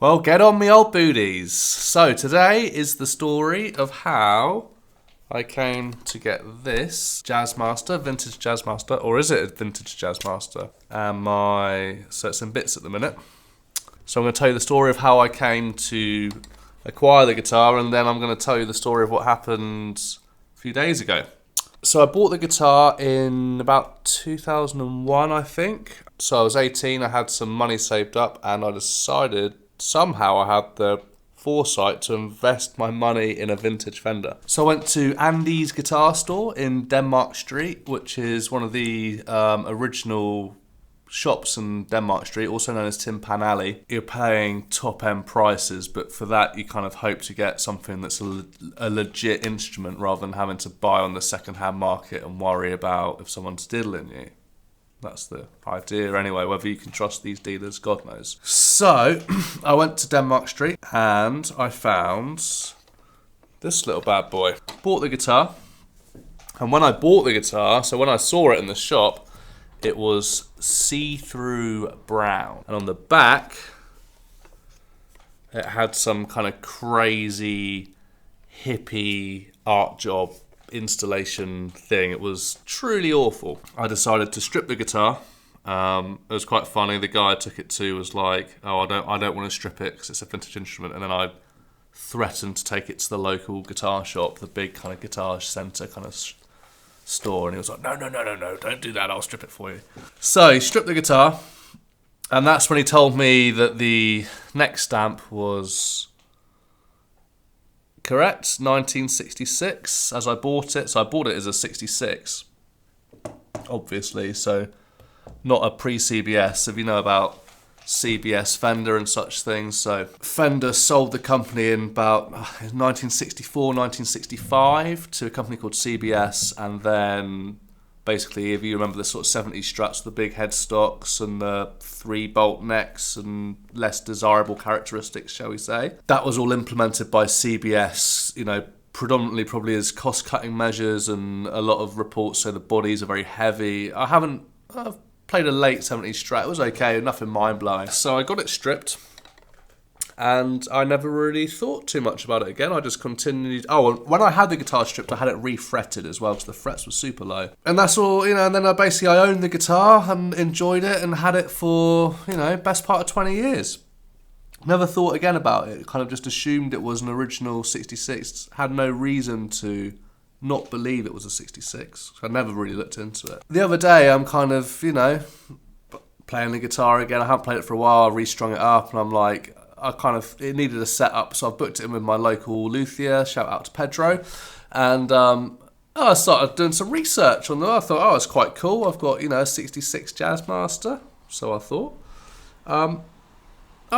Well, get on me old booties. So today is the story of how I came to get this Jazzmaster, vintage Jazzmaster, or is it a vintage Jazzmaster? So it's in bits at the minute. So I'm going to tell you the story of how I came to acquire the guitar, and then I'm going to tell you the story of what happened a few days ago. So I bought the guitar in about 2001, I think. So I was 18, I had some money saved up, and I decided somehow I had the foresight to invest my money in a vintage Fender. So I went to Andy's guitar store in Denmark Street, which is one of the original shops in Denmark Street, also known as Tin Pan Alley. You're paying top-end prices, but for that you kind of hope to get something that's a legit instrument rather than having to buy on the second-hand market and worry about if someone's diddling you. That's the idea anyway. Whether you can trust these dealers, God knows. So I went to Denmark Street and I found this little bad boy. Bought the guitar, and when I bought the guitar, so when I saw it in the shop, it was see-through brown. And on the back, it had some kind of crazy hippie art job installation thing. It was truly awful. I decided to strip the guitar. It was quite funny. The guy I took it to was like, "Oh, I don't want to strip it because it's a vintage instrument." And then I threatened to take it to the local guitar shop, the big kind of guitar centre kind of store, and he was like, no, don't do that, I'll strip it for you. So he stripped the guitar, and that's when he told me that the neck stamp was correct, 1966, as I bought it. So I bought it as a 66, obviously, so not a pre-CBS, if you know about CBS Fender and such things. So Fender sold the company in about 1964, 1965 to a company called CBS, and then basically, if you remember the sort of 70s struts, the big headstocks and the 3-bolt necks and less desirable characteristics, shall we say, that was all implemented by CBS, predominantly probably as cost-cutting measures, and a lot of reports say the bodies are very heavy. I've played a late 70s Strat. It was okay, nothing mind-blowing. So I got it stripped, and I never really thought too much about it again. I just continued. Oh, and when I had the guitar stripped, I had it re-fretted as well, because the frets were super low. And that's all, and then I owned the guitar and enjoyed it and had it for, best part of 20 years. Never thought again about it. Kind of just assumed it was an original 66. Had no reason to not believe it was a 66. I never really looked into it. The other day, I'm kind of, playing the guitar again. I haven't played it for a while. I restrung it up, and I'm like, it needed a setup, so I booked it in with my local luthier. Shout out to Pedro. And I started doing some research on it. I thought, it's quite cool. I've got, a 66 Jazzmaster. So I thought, I'll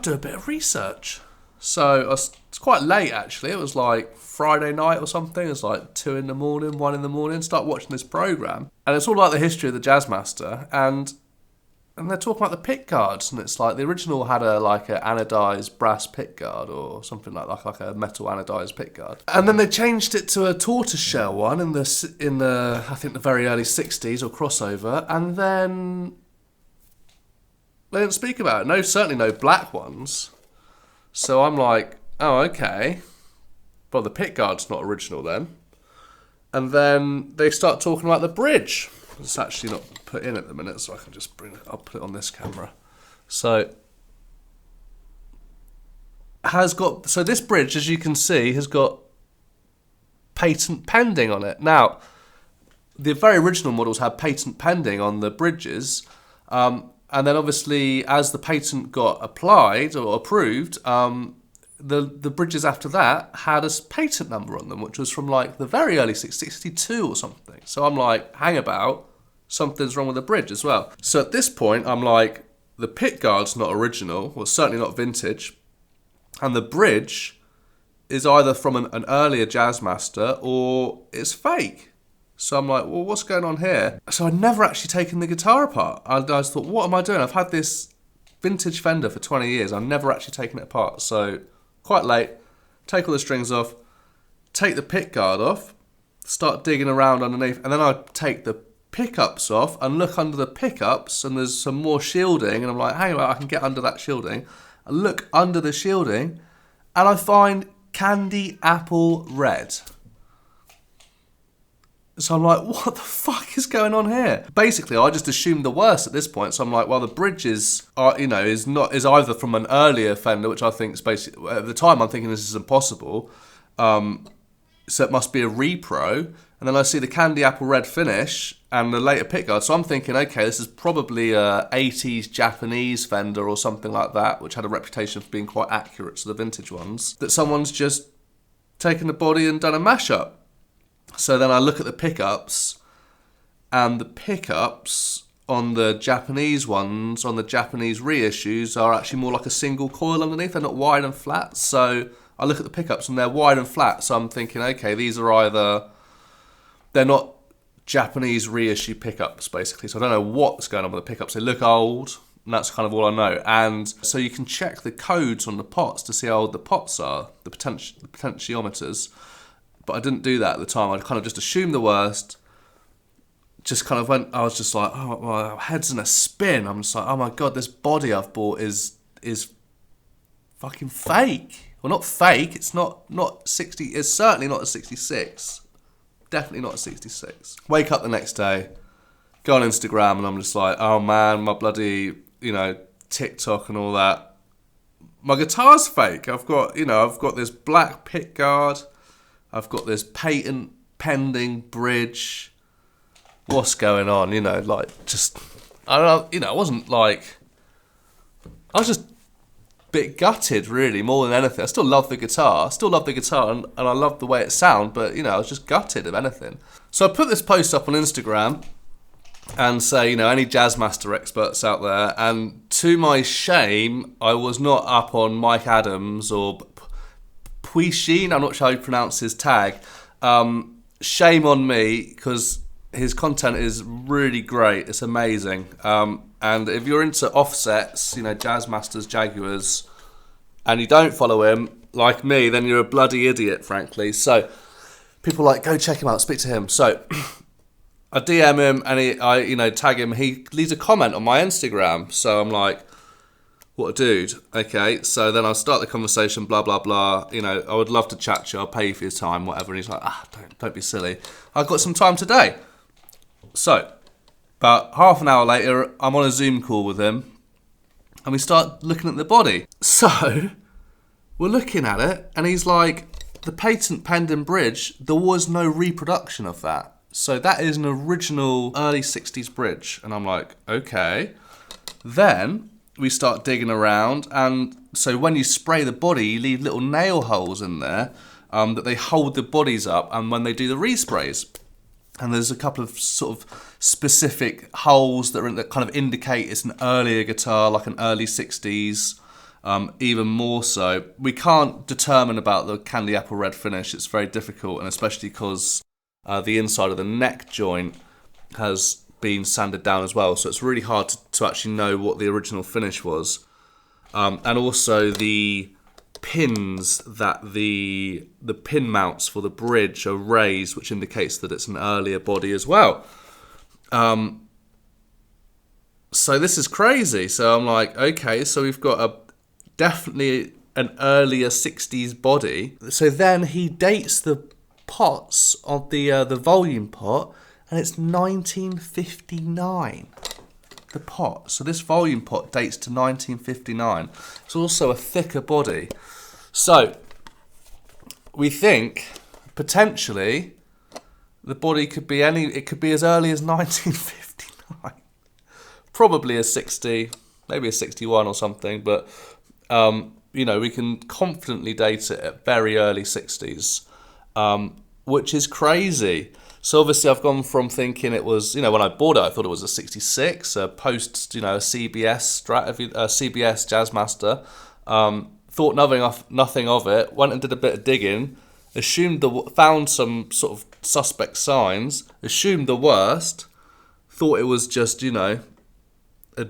do a bit of research. So it's quite late, actually. It was like Friday night or something. It was like 2 in the morning, 1 in the morning. Start watching this program, and it's all like the history of the Jazzmaster, and they're talking about the pick guards, and it's like the original had a anodized brass pick guard or something like a metal anodized pick guard, and then they changed it to a tortoiseshell one in the I think the very early 60s or crossover, and then they didn't speak about it. Certainly no black ones. So I'm like, oh, okay. Well, the pick guard's not original then. And then they start talking about the bridge. It's actually not put in at the minute, so I can just I'll put it on this camera. So this bridge, as you can see, has got patent pending on it. Now, the very original models had patent pending on the bridges, and then obviously, as the patent got applied or approved, the bridges after that had a patent number on them, which was from the very early 62 or something. So I'm like, hang about, something's wrong with the bridge as well. So at this point, I'm like, the pick guard's not original, or certainly not vintage, and the bridge is either from an earlier Jazzmaster or it's fake. So I'm like, well, what's going on here? So I'd never actually taken the guitar apart. I just thought, what am I doing? I've had this vintage Fender for 20 years. I've never actually taken it apart. So quite late, take all the strings off, take the pick guard off, start digging around underneath, and then I take the pickups off and look under the pickups, and there's some more shielding, and I'm like, hang on, I can get under that shielding. I look under the shielding and I find candy apple red. So I'm like, what the fuck is going on here? Basically, I just assumed the worst at this point. So I'm like, well, the bridge is either from an earlier Fender, which I think is basically, at the time I'm thinking this is impossible. So it must be a repro. And then I see the candy apple red finish and the later pickguard. So I'm thinking, okay, this is probably a 80s Japanese Fender or something like that, which had a reputation for being quite accurate to the vintage ones, that someone's just taken the body and done a mashup. So then I look at the pickups, and the pickups on the Japanese ones, on the Japanese reissues, are actually more like a single coil underneath. They're not wide and flat. So I look at the pickups and they're wide and flat. So I'm thinking, okay, these are either, they're not Japanese reissue pickups, basically. So I don't know what's going on with the pickups. They look old, and that's kind of all I know. And so you can check the codes on the pots to see how old the pots are, the potentiometers. But I didn't do that at the time. I kind of just assumed the worst. Just kind of went, I was just like, oh, my head's in a spin. I'm just like, oh my God, this body I've bought is fucking fake. Well, not fake. It's not 60. It's certainly not a 66. Definitely not a 66. Wake up the next day, go on Instagram, and I'm just like, oh man, my bloody, TikTok and all that. My guitar's fake. I've got this black pick guard. I've got this patent pending bridge. What's going on? I don't know. I wasn't like, I was just a bit gutted, really, more than anything. I still love the guitar. And I love the way it sounds, but, I was just gutted of anything. So I put this post up on Instagram and say, any Jazzmaster experts out there. And to my shame, I was not up on Mike Adams or Puishin, I'm not sure how you pronounce his tag. Shame on me, because his content is really great. It's amazing. And if you're into offsets, Jazzmasters, Jaguars, and you don't follow him, like me, then you're a bloody idiot, frankly. So people are like, go check him out, speak to him. So I DM him and I tag him. He leaves a comment on my Instagram. So I'm like, what a dude. Okay, so then I'll start the conversation, blah, blah, blah. I would love to chat to you. I'll pay you for your time, whatever. And he's like, don't be silly. I've got some time today. So, about half an hour later, I'm on a Zoom call with him. And we start looking at the body. So, we're looking at it. And he's like, the patent pending bridge, there was no reproduction of that. So that is an original early 60s bridge. And I'm like, okay. Then we start digging around, and so when you spray the body, you leave little nail holes in there that they hold the bodies up, and when they do the resprays, and there's a couple of sort of specific holes that kind of indicate it's an earlier guitar, like an early 60s, even more so. We can't determine about the candy apple red finish. It's very difficult, and especially because the inside of the neck joint has been sanded down as well, so it's really hard to actually know what the original finish was. And also the pins that the pin mounts for the bridge are raised, which indicates that it's an earlier body as well. So this is crazy. So I'm like, okay, so we've got definitely an earlier 60s body. So then he dates the pots of the volume pot, and it's 1959, the pot. So this volume pot dates to 1959. It's also a thicker body. So we think potentially the body could be it could be as early as 1959. Probably a 60, maybe a 61 or something, but we can confidently date it at very early 60s, which is crazy. So obviously I've gone from thinking it was, when I bought it, I thought it was a 66, a post, a CBS Jazzmaster. Thought nothing of it. Went and did a bit of digging. Found some sort of suspect signs. Assumed the worst. Thought it was just, a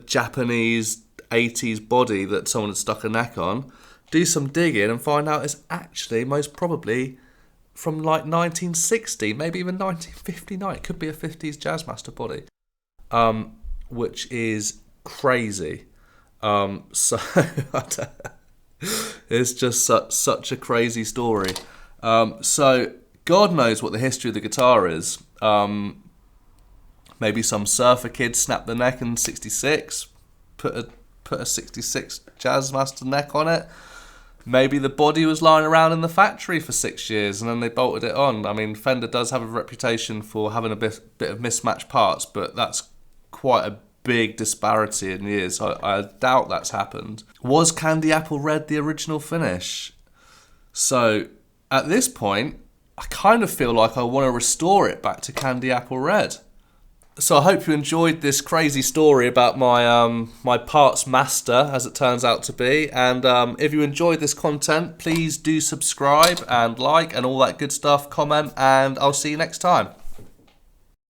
Japanese 80s body that someone had stuck a neck on. Do some digging and find out it's actually most probably from like 1960, maybe even 1959. It could be a 50s Jazzmaster body, which is crazy. So it's just such a crazy story. So God knows what the history of the guitar is. Maybe some surfer kid snapped the neck in '66, put a '66 Jazzmaster neck on it. Maybe the body was lying around in the factory for 6 years and then they bolted it on. I mean, Fender does have a reputation for having a bit of mismatched parts, but that's quite a big disparity in years. I doubt that's happened. Was Candy Apple Red the original finish? So at this point, I kind of feel like I want to restore it back to Candy Apple Red. So I hope you enjoyed this crazy story about my my parts master, as it turns out to be. And if you enjoyed this content, please do subscribe and like and all that good stuff, comment, and I'll see you next time.